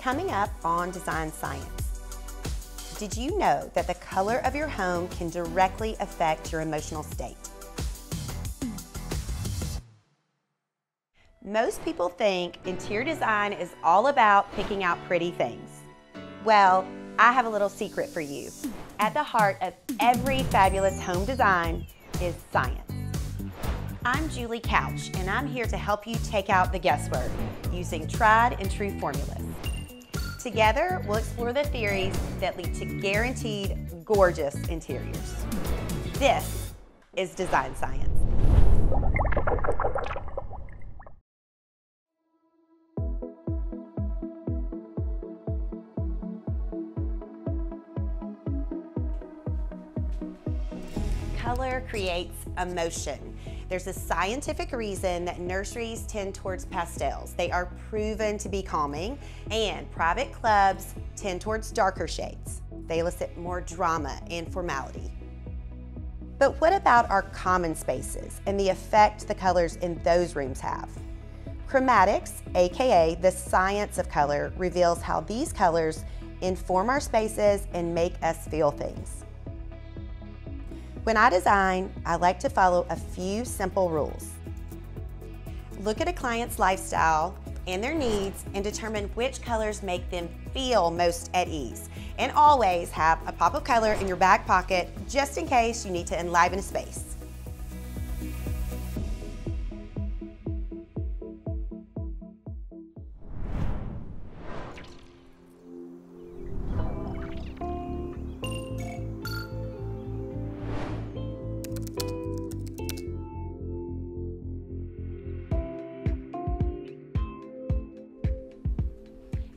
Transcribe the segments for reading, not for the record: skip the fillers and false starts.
Coming up on Design Science, did you know that the color of your home can directly affect your emotional state? Most people think interior design is all about picking out pretty things. Well, I have a little secret for you. At the heart of every fabulous home design is science. I'm Julie Couch, and I'm here to help you take out the guesswork using tried and true formulas. Together, we'll explore the theories that lead to guaranteed gorgeous interiors. This is Design Science. Color creates emotion. There's a scientific reason that nurseries tend towards pastels. They are proven to be calming, and private clubs tend towards darker shades. They elicit more drama and formality. But what about our common spaces and the effect the colors in those rooms have? Chromatics, aka the science of color, reveals how these colors inform our spaces and make us feel things. When I design, I like to follow a few simple rules. Look at a client's lifestyle and their needs and determine which colors make them feel most at ease. And always have a pop of color in your back pocket just in case you need to enliven a space.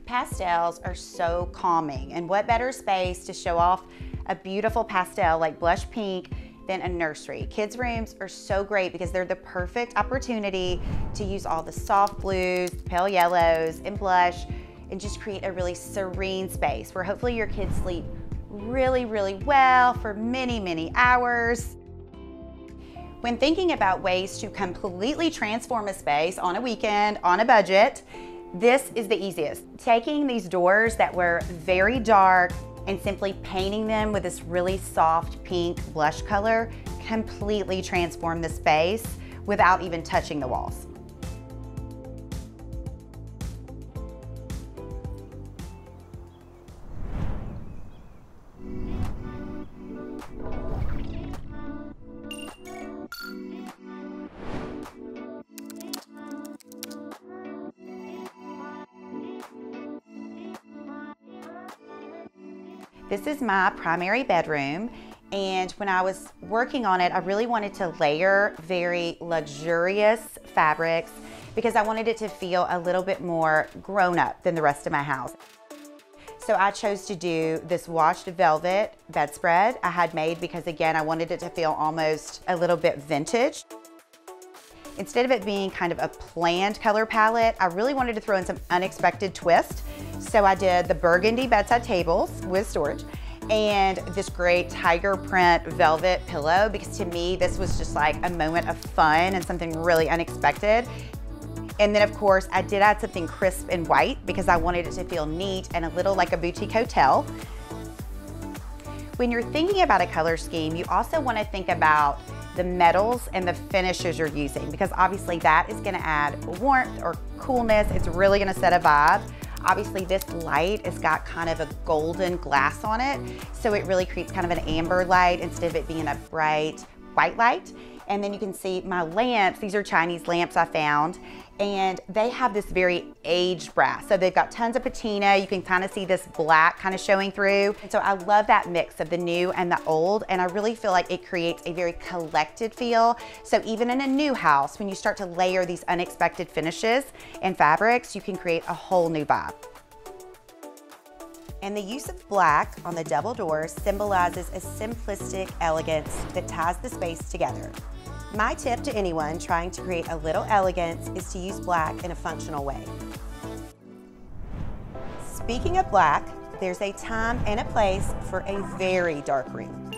Pastels are so calming, and what better space to show off a beautiful pastel like blush pink than a nursery. Kids' rooms are so great because they're the perfect opportunity to use all the soft blues, pale yellows, and blush, and just create a really serene space where hopefully your kids sleep really, really well for many, many hours. When thinking about ways to completely transform a space on a weekend, on a budget, this is the easiest. Taking these doors that were very dark and simply painting them with this really soft pink blush color completely transformed the space without even touching the walls. This is my primary bedroom, and when I was working on it, I really wanted to layer very luxurious fabrics because I wanted it to feel a little bit more grown up than the rest of my house. So I chose to do this washed velvet bedspread I had made because, again, I wanted it to feel almost a little bit vintage. Instead of it being kind of a planned color palette, I really wanted to throw in some unexpected twist. So I did the burgundy bedside tables with storage and this great tiger print velvet pillow because to me, this was just like a moment of fun and something really unexpected. And then of course, I did add something crisp and white because I wanted it to feel neat and a little like a boutique hotel. When you're thinking about a color scheme, you also want to think about the metals and the finishes you're using because obviously that is going to add warmth or coolness. It's really going to set a vibe. Obviously this light has got kind of a golden glass on it, so it really creates kind of an amber light instead of it being a bright white light. And then you can see my lamps, these are Chinese lamps I found, and they have this very aged brass. So they've got tons of patina. You can kind of see this black kind of showing through. And so I love that mix of the new and the old, and I really feel like it creates a very collected feel. So even in a new house, when you start to layer these unexpected finishes and fabrics, you can create a whole new vibe. And the use of black on the double doors symbolizes a simplistic elegance that ties the space together. My tip to anyone trying to create a little elegance is to use black in a functional way. Speaking of black, there's a time and a place for a very dark room.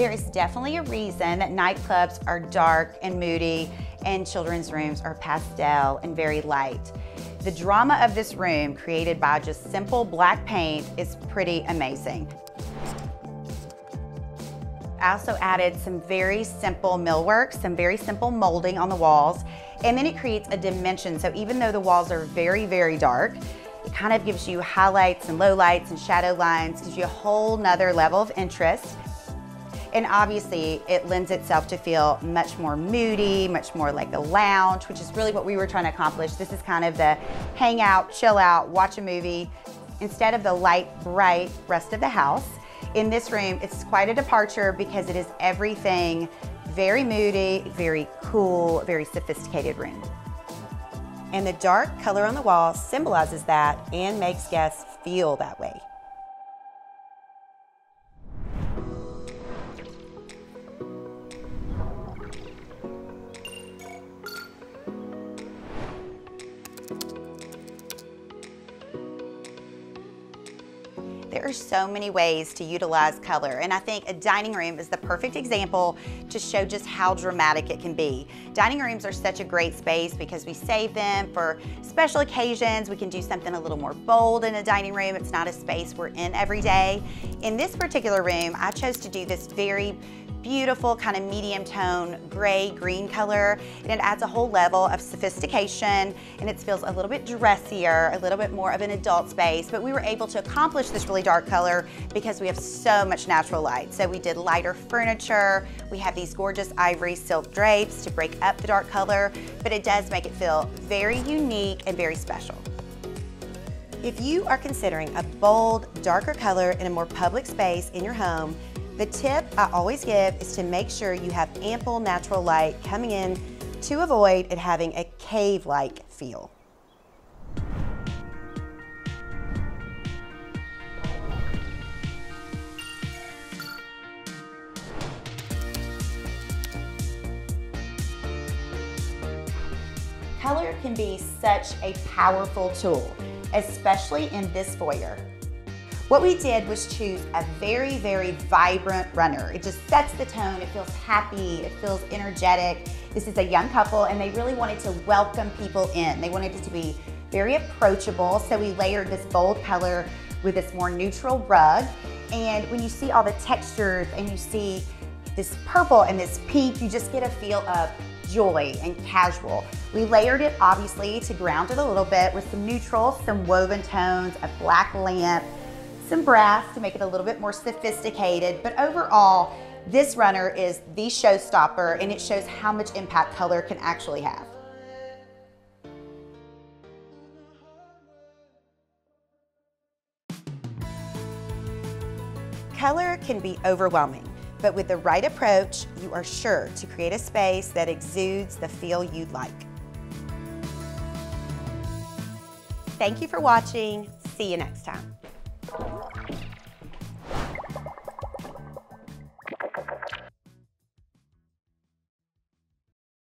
There is definitely a reason that nightclubs are dark and moody and children's rooms are pastel and very light. The drama of this room, created by just simple black paint, is pretty amazing. I also added some very simple millwork, some very simple molding on the walls, and then it creates a dimension. So even though the walls are very, very dark, it kind of gives you highlights and lowlights and shadow lines, gives you a whole nother level of interest. And obviously it lends itself to feel much more moody, much more like a lounge, which is really what we were trying to accomplish. This is kind of the hang out, chill out, watch a movie, instead of the light, bright rest of the house. In this room, it's quite a departure because it is everything very moody, very cool, very sophisticated room. And the dark color on the wall symbolizes that and makes guests feel that way. There are so many ways to utilize color, and I think a dining room is the perfect example to show just how dramatic it can be. Dining rooms are such a great space because we save them for special occasions. We can do something a little more bold in a dining room. It's not a space we're in every day. In this particular room, I chose to do this very beautiful kind of medium tone gray green color, and it adds a whole level of sophistication, and it feels a little bit dressier, a little bit more of an adult space. But we were able to accomplish this really dark color because we have so much natural light. So we did lighter furniture, we have these gorgeous ivory silk drapes to break up the dark color, but it does make it feel very unique and very special. If you are considering a bold, darker color in a more public space in your home, the tip I always give is to make sure you have ample natural light coming in to avoid it having a cave-like feel. Color can be such a powerful tool, especially in this foyer. What we did was choose a very, very vibrant runner. It just sets the tone, it feels happy, it feels energetic. This is a young couple and they really wanted to welcome people in. They wanted it to be very approachable, so we layered this bold color with this more neutral rug. And when you see all the textures and you see this purple and this pink, you just get a feel of joy and casual. We layered it obviously to ground it a little bit with some neutrals, some woven tones, a black lamp, some brass to make it a little bit more sophisticated. But overall, this runner is the showstopper, and it shows how much impact color can actually have. Color can be overwhelming, but with the right approach, you are sure to create a space that exudes the feel you'd like. Thank you for watching. See you next time.